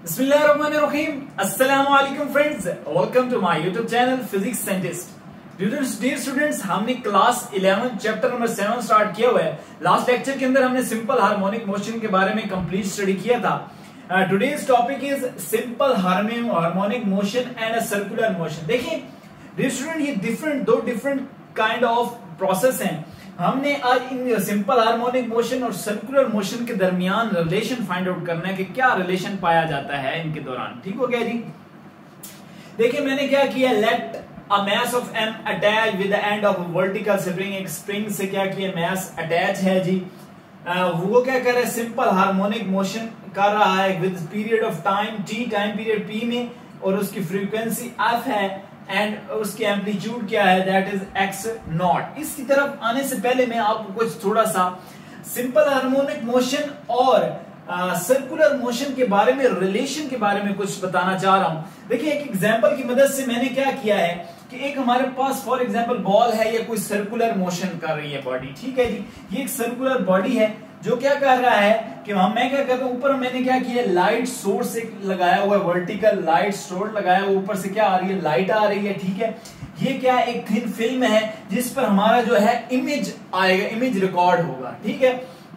बिस्मिल्लाहिर्रहमानिर्रहीम। अस्सलाम वालेकुम friends, welcome to my YouTube channel physics scientist. Dear students, हमने क्लास 11 चैप्टर नंबर 7 स्टार्ट किया हुआ है। लास्ट लेक्चर के अंदर हमने सिंपल हार्मोनिक मोशन के बारे में कंप्लीट स्टडी किया था। Today's topic is simple harmonic motion and a circular motion. देखिए डियर स्टूडेंट, ये दो डिफरेंट काइंड ऑफ प्रोसेस हैं। हमने आज इन सिंपल हार्मोनिक मोशन और सर्कुलर मोशन के दरमियान रिलेशन फाइंड आउट करना है कि क्या रिलेशन पाया जाता है इनके दौरान। ठीक हो गया जी। देखिए मैंने क्या किया, let a mass of m attach with the end of vertical spring. एक स्प्रिंग से क्या किया, मास अटैच है जी। वो क्या कर रहा है, सिंपल हार्मोनिक मोशन कर रहा है with period of time t, time period p में, और उसकी फ्रीक्वेंसी f है एंड उसकी एम्पलीट्यूड क्या है, दैट इज x नॉट। इसकी तरफ आने से पहले मैं आपको कुछ थोड़ा सा सिंपल हार्मोनिक मोशन और सर्कुलर मोशन के बारे में, रिलेशन के बारे में कुछ बताना चाह रहा हूं। देखिए एक एग्जांपल की मदद से मैंने क्या किया है कि एक हमारे पास फॉर एग्जांपल बॉल है या कोई सर्कुलर मोशन कर रही है बॉडी। ठीक है जी, ये एक सर्कुलर बॉडी है जो क्या कर रहा है कि मैं क्या करता हूं, ऊपर मैंने क्या किया, लाइट सोर्स एक लगाया हुआ है, वर्टिकल लाइट सोर्स लगाया हुआ, ऊपर से क्या आ रही है, लाइट आ रही है। ठीक है, ये क्या एक थिन फिल्म है जिस पर हमारा जो है इमेज आएगा, इमेज रिकॉर्ड होगा। ठीक है,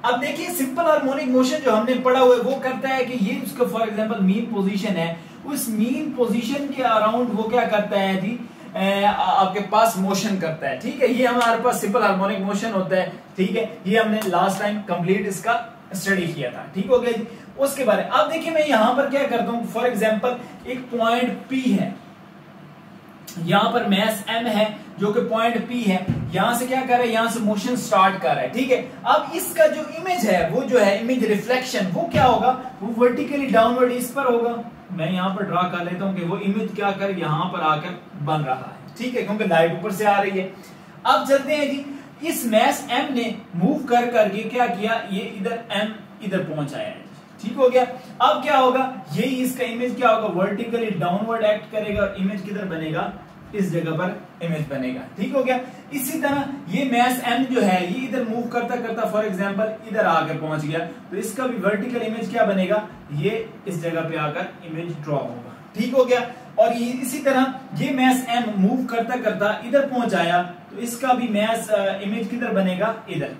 अब देखिए सिंपल हार्मोनिक मोशन जो हमने पढ़ा हुआ है वो करता है कि ये उसका फॉर एग्जांपल मीन पोजीशन है, उस मीन पोजीशन के अराउंड वो क्या करता है जी, आपके पास मोशन करता है। ठीक है, ये हमारे पास सिंपल हार्मोनिक मोशन होता है। ठीक है, ये हमने लास्ट टाइम कंप्लीट इसका स्टडी किया था। ठीक हो गया जी। उसके बारे अब देखिए मैं यहां पर क्या करता हूं, फॉर एग्जांपल एक पॉइंट P है, यहां पर मास m है जो कि पॉइंट P है, यहां से क्या कर रहा है, यहां से मोशन स्टार्ट कर रहा है। ठीक है, अब इसका जो इमेज है वो जो है इमेज रिफ्लेक्शन, वो क्या होगा, वो वर्टिकली डाउनवर्ड इस पर होगा। मैं यहां पर ड्रा कर लेता हूं कि वो इमेज क्या कर यहां पर आकर बन रहा है। ठीक है, क्योंकि लाइट ऊपर से आ रही है। अब चलते हैं जी, इस मास m ने मूव कर करके क्या किया, ये इधर m इधर पहुंच आया है। ठीक हो गया। अब क्या होगा, ये इसका इमेज क्या होगा, वर्टिकली डाउनवर्ड एक्ट करेगा और इमेज किधर बनेगा, इस जगह पर इमेज बनेगा। ठीक हो गया। इसी तरह ये मास m जो है ये इधर मूव करता करता फॉर एग्जांपल इधर आकर पहुंच गया, तो इसका भी वर्टिकल इमेज क्या बनेगा, ये इस जगह पे आकर इमेज ड्रॉ होगा। ठीक हो गया। और ये इसी तरह ये मास m मूव करता करता इधर पहुंच आया, तो इसका भी मास इमेज किधर बनेगा, इधर।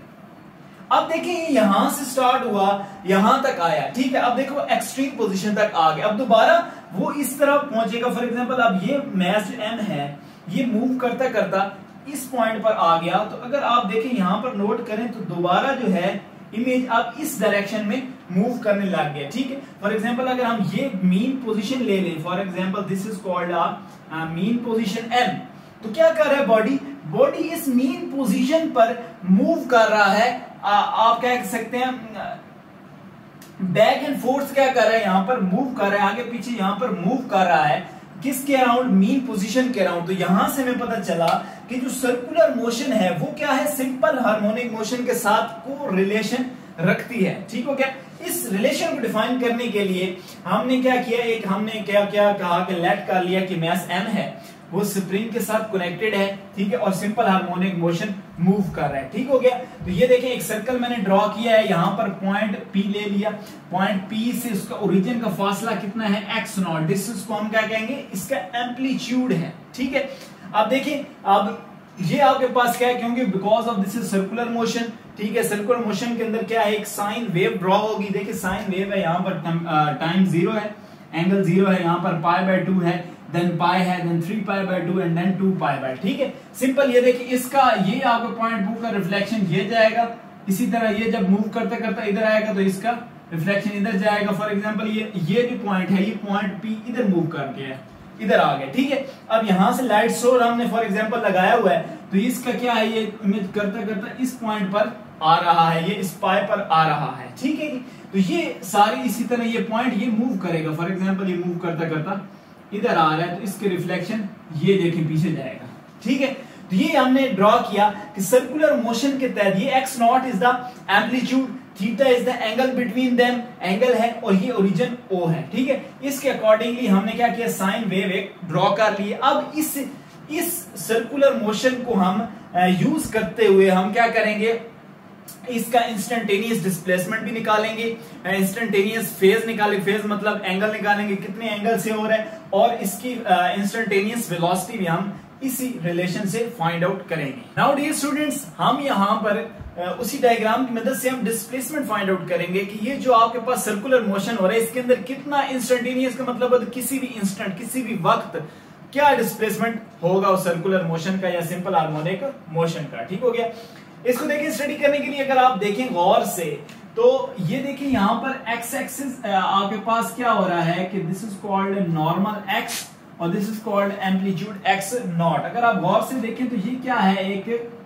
अब देखिए यहां से स्टार्ट हुआ, यहां तक आया। ठीक है, अब देखो एक्सट्रीम पोजीशन तक आ गया, अब दोबारा वो इस तरफ पहुंचेगा। फॉर एग्जांपल अब ये मास m है, ये मूव करता करता इस पॉइंट पर आ गया, तो अगर आप देखें यहां पर नोट करें तो दोबारा जो है इमेज अब इस डायरेक्शन में मूव करने लग गया। ठीक है, फॉर एग्जांपल अगर हम ये मीन पोजीशन ले लें, for example this is called a mean position m, तो क्या कर रहा है बॉडी इस मीन पोजीशन पर मूव कर रहा है। आप क्या कह सकते हैं, बैक एंड फोर्थ क्या कर रहा है, यहां पर मूव कर रहा है, आगे पीछे यहां पर मूव कर रहा है, किसके अराउंड, मीन पोजीशन के अराउंड। तो यहां से हमें पता चला कि जो सर्कुलर मोशन है वो क्या है, सिंपल हार्मोनिक मोशन के साथ को रिलेशन रखती है। ठीक हो गया। इस रिलेशन को डिफाइन करने के लिए हमने क्या किया, एक हमने क्या क्या कहा कि लेट कर लिया कि मास m है वो स्प्रिंग के साथ कनेक्टेड है। ठीक है, और सिंपल हार्मोनिक मोशन मूव कर रहा है। ठीक हो गया। तो ये देखिए एक सर्कल मैंने ड्रॉ किया है, यहां पर पॉइंट P ले लिया, पॉइंट P से उसका ओरिजिन का फासला कितना है, x नॉट। डिस्टेंस को हम क्या कहेंगे, इसका एम्पलीट्यूड है। ठीक है, अब देखिए अब ये आपके पास क्या है, क्योंकि because of this is circular motion. ठीक है, सर्कुलर मोशन के अंदर क्या है, एक साइन वेव ड्रॉ होगी। देखिए साइन वेव है, यहाँ पर टाइम 0 है, एंगल 0 है, यहाँ पर π/2 है, देन पाई है, देन 3π/2 एंड देन 2π/। ठीक है, सिंपल। ये देखिए इसका ये आपका पॉइंट P का रिफ्लेक्शन ये जाएगा, इसी तरह ये जब मूव करते करते इधर आएगा तो इसका रिफ्लेक्शन इधर जाएगा। फॉर एग्जांपल ये जो पॉइंट है, ये पॉइंट P इधर मूव करके है, इधर आ गया। ठीक है, अब यहां से लाइट सोर्स हमने फॉर एग्जांपल लगाया हुआ है, तो इसका क्या है, ये इमेज करता करता इस पॉइंट पर आ रहा है, ये इस पाई पर आ रहा है। ठीक है, तो ये सारी इसी तरह ये पॉइंट ये मूव करेगा। फॉर एग्जांपल ये मूव करता करता इधर आ रहा है, तो इसके रिफ्लेक्शन ये देखिए पीछे जाएगा। ठीक है, तो ये हमने ड्रॉ किया कि सर्कुलर मोशन के तहत ये x not is the amplitude, theta is the angle between them, angle है, और ये ओरिजिन O है। ठीक है, इसके अकॉर्डिंगली हमने क्या किया, साइन वेव एक ड्रॉ कर लिए। अब इस सर्कुलर मोशन को हम यूज करते हुए हम क्या करेंगे, इसका इंस्टेंटेनियस डिस्प्लेसमेंट भी निकालेंगे, इंस्टेंटेनियस फेज निकालेंगे, फेज मतलब एंगल निकालेंगे कितने एंगल से हो रहा है, और इसकी इंस्टेंटेनियस वेलोसिटी भी हम इसी रिलेशन से फाइंड आउट करेंगे। नाउ डियर स्टूडेंट्स, हम यहाँ पर उसी डायग्राम की मदद से हम डिस्प्लेसमेंट फाइंड आउट करेंगे कि ये जो आपके पास सर्कुलर मोशन हो रहा है इसके अंदर कितना इंस्टेंटेनियस का मतलब किसी भी इंस्टेंट किसी भी वक्त क्या डिस्प्लेसमेंट होगा उस सर्कुलर मोशन का या सिंपल हार्मोनिक मोशन का। ठीक हो गया। इसको देखिए स्टडी करने के लिए अगर आप देखें गौर से तो ये देखिए यहाँ पर एक्स एक्सिस आपके पास क्या हो रहा है कि this is called normal X और this is called amplitude X naught. अगर आप गौर से देखें तो ये क्या है, एक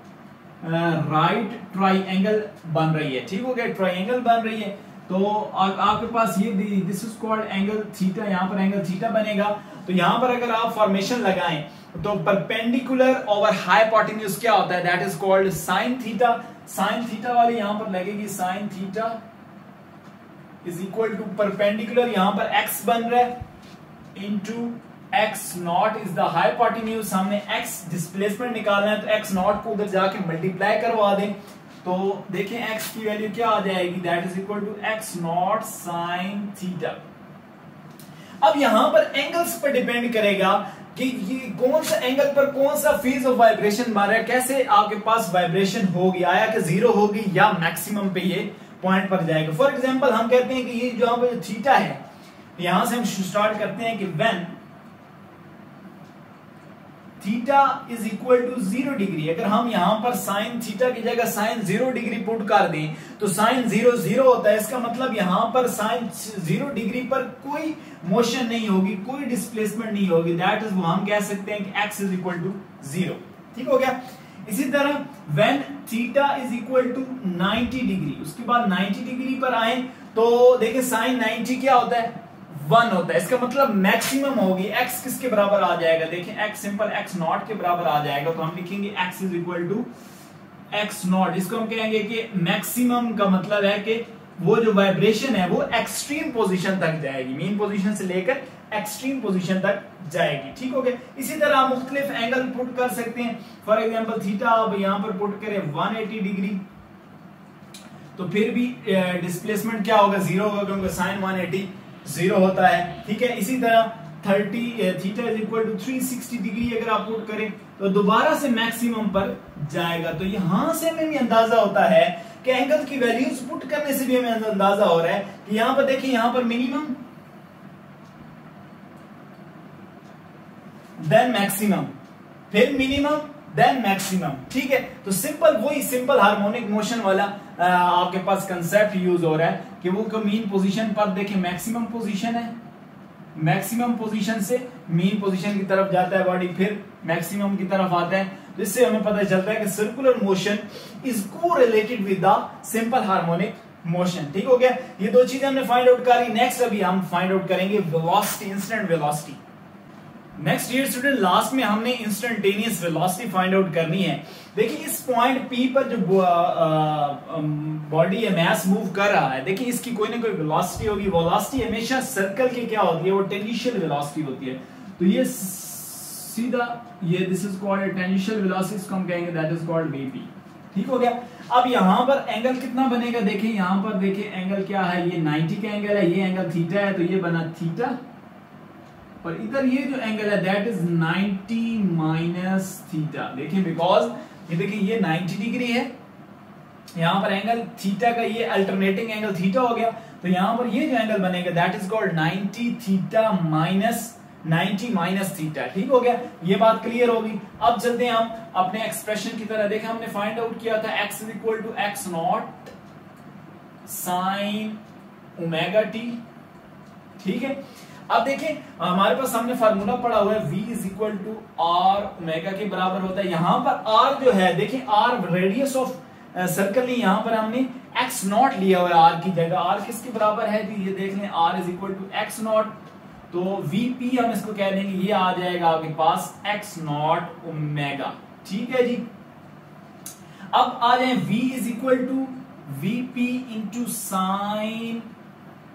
राइट ट्राइंगल बन रही है। ठीक हो गया, ट्राइंगल बन रही है। तो आपके पास ये this is called angle theta, यहाँ पर एंगल थीटा बनेगा। तो यहाँ पर अगर आप फॉर्मेशन लगाएं तो परपेंडिकुलर ओवर हाइपोटेन्यूज क्या होता है, that is called sine theta. Sine theta वाली यहां पर लगेगी, sine theta is equal to perpendicular, यहां पर एक्स बन रहा है into x naught is the hypotenuse. हमने एक्स डिस्प्लेसमेंट निकालना है तो एक्स नॉट को उधर जाके मल्टीप्लाई करवा दें तो देखें एक्स की वैल्यू क्या आ जाएगी, that is equal to x naught sine theta. अब यहां पर एंगल्स पर डिपेंड करेगा कि ये कौन सा एंगल पर कौन सा फेज ऑफ वाइब्रेशन बन रहा है, कैसे आपके पास वाइब्रेशन होगी, आया कि जीरो होगी या मैक्सिमम पे ये पॉइंट पर जाएगा। फॉर एग्जांपल हम कहते हैं कि ये जो यहाँ थीटा है, यहां से हम स्टार्ट करते हैं कि when theta is equal to 0 degree, अगर हम यहां पर साइन थीटा की जगह साइन 0 डिग्री पुट कर दें तो साइन 0 0 होता है। इसका मतलब यहां पर साइन 0 डिग्री पर कोई मोशन नहीं होगी, कोई डिस्प्लेसमेंट नहीं होगी, दैट इज वो हम कह सकते हैं कि x इज इक्वल टू 0। ठीक हो गया। इसी तरह when theta is equal to 90 degree, उसके बाद 90 डिग्री पर आए तो देखिए साइन 90 क्या होता है, 1 होता है। इसका मतलब मैक्सिमम होगी, x किसके बराबर आ जाएगा, देखिए x सिंपल x नॉट के बराबर आ जाएगा। तो हम लिखेंगे x is equal to x naught. इसको हम कहेंगे कि मैक्सिमम का मतलब है कि वो जो वाइब्रेशन है वो एक्सट्रीम पोजीशन तक जाएगी, मीन पोजीशन से लेकर एक्सट्रीम पोजीशन तक जाएगी। ठीक हो गया। इसी तरह आप मुख्तलिफ एंगल पुट कर सकते हैं। फॉर एग्जांपल थीटा आप यहां पर पुट करें 180 डिग्री तो फिर भी डिस्प्लेसमेंट क्या होगा, 0 होगा, क्योंकि साइन 180 0 होता है। ठीक है। इसी तरह 30 theta is equal to 360 degree अगर आप पुट करें तो दोबारा से मैक्सिमम पर जाएगा। तो यहां से हमें भी अंदाजा होता है कि एंगल की वैल्यूज पुट करने से भी हमें अंदाजा हो रहा है कि यहां पर देखिए, यहां पर मिनिमम देन मैक्सिमम, फिर मिनिमम देन मैक्सिमम। ठीक है। तो सिंपल वही सिंपल हार्मोनिक मोशन वाला आपके पास कंसेप्ट यूज हो रहा है कि वो मीन पोजीशन पर देखिए मैक्सिमम पोजीशन है, मैक्सिमम पोजीशन से मीन पोजीशन की तरफ जाता है बॉडी, फिर मैक्सिमम की तरफ आता है। तो इससे हमें पता चलता है कि circular motion is correlated with the simple harmonic motion. ठीक हो गया। ये दो चीजें हमने फाइंड आउट करी। नेक्स्ट अभी हम फाइंड आउट करेंगे velocity, instant velocity. Next dear student, last में हमने इंस्टेंटेनियस वेलोसिटी फाइंड आउट करनी है। देखिए इस पॉइंट पी पर जो बॉडी है, मास मूव कर रहा है, देखिए इसकी कोई ना कोई वेलोसिटी होगी। वेलोसिटी हमेशा सर्कल की क्या होती है, वो टेंजेंशियल वेलोसिटी होती है। तो ये सीधा ये this is called tangential velocity, इसको हम कहेंगे दैट इज कॉल्ड वीपी। ठीक हो गया। अब यहां पर एंगल कितना बनेगा, देखिए यहां पर देखिए एंगल क्या है, ये 90 का एंगल है, ये एंगल थीटा है, तो ये बना थीटा, और इधर ये जो एंगल है दैट इज 90 माइनस थीटा। देखिए बिकॉज ये देखिए ये 90 डिग्री है, यहां पर एंगल थीटा का ये अल्टरनेटिंग एंगल थीटा हो गया, तो यहां पर ये जो एंगल बनेगा that is called 90 theta minus 90 minus theta. ठीक हो गया। ये बात क्लियर होगी। अब चलते हैं हम अपने एक्सप्रेशन की तरह। देखिए हमने फाइंड आउट किया था x is equal to x naught sine omega t. ठीक है। अब देखिए हमारे पास सामने फार्मूला पड़ा हुआ है, v is equal to r omega के बराबर होता है। यहां पर r जो है, देखिए r रेडियस ऑफ सर्कल नहीं, यहां पर हमने x नॉट लिया हुआ है r की जगह। r किसके बराबर है जी, ये देख लें, r is equal to x naught, तो vp हम इसको कह देंगे, ये आ जाएगा आपके पास x नॉट ओमेगा। ठीक है जी। अब आ जाए v is equal to vp into sine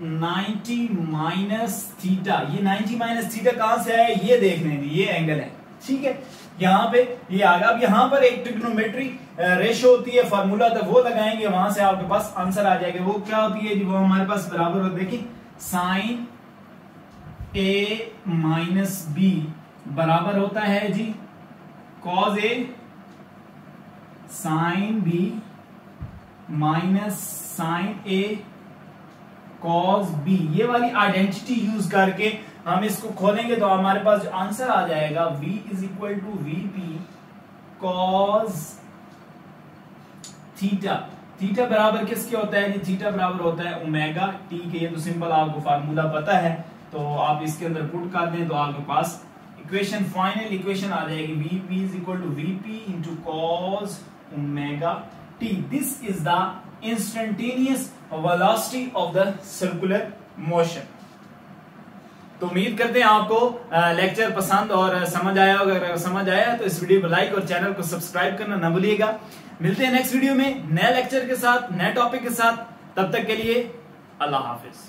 90 minus theta. ये 90 माइनस थीटा कहां से है, ये देख लेंगे, ये एंगल है। ठीक है। यहाँ पे ये आ गया। अब यहाँ पर एक ट्रिग्नोमेट्री रेशियो होती है, फार्मूला था वो लगाएंगे, वहां से आपके पास आंसर आ जाएगा। वो क्या होती है जी, वो हमारे पास बराबर होता है, देखिए साइन ए माइनस बी बराबर होता है जी कॉज ए साइन बी माइनस साइन ए कॉस बी। ये वाली आइडेंटिटी यूज करके हम इसको खोलेंगे तो हमारे पास जो आंसर आ जाएगा v is equal to v p cos theta. Theta बराबर किसके होता है जी, थीटा बराबर होता है ओमेगा टी के। ये तो सिंपल आपको फार्मूला पता है, तो आप इसके अंदर पुट कर दें तो आपके पास इक्वेशन, फाइनल इक्वेशन आ जाएगी v p is equal to v p into cos omega t. This is the instantaneous velocity of the circular motion. तो उम्मीद करते हैं आपको लेक्चर पसंद और समझ आया होगा। अगर समझ आया तो इस वीडियो को लाइक और चैनल को सब्सक्राइब करना ना भूलिएगा। मिलते हैं नेक्स्ट वीडियो में नए लेक्चर के साथ, नए टॉपिक के साथ। तब तक के लिए अल्लाह हाफिज।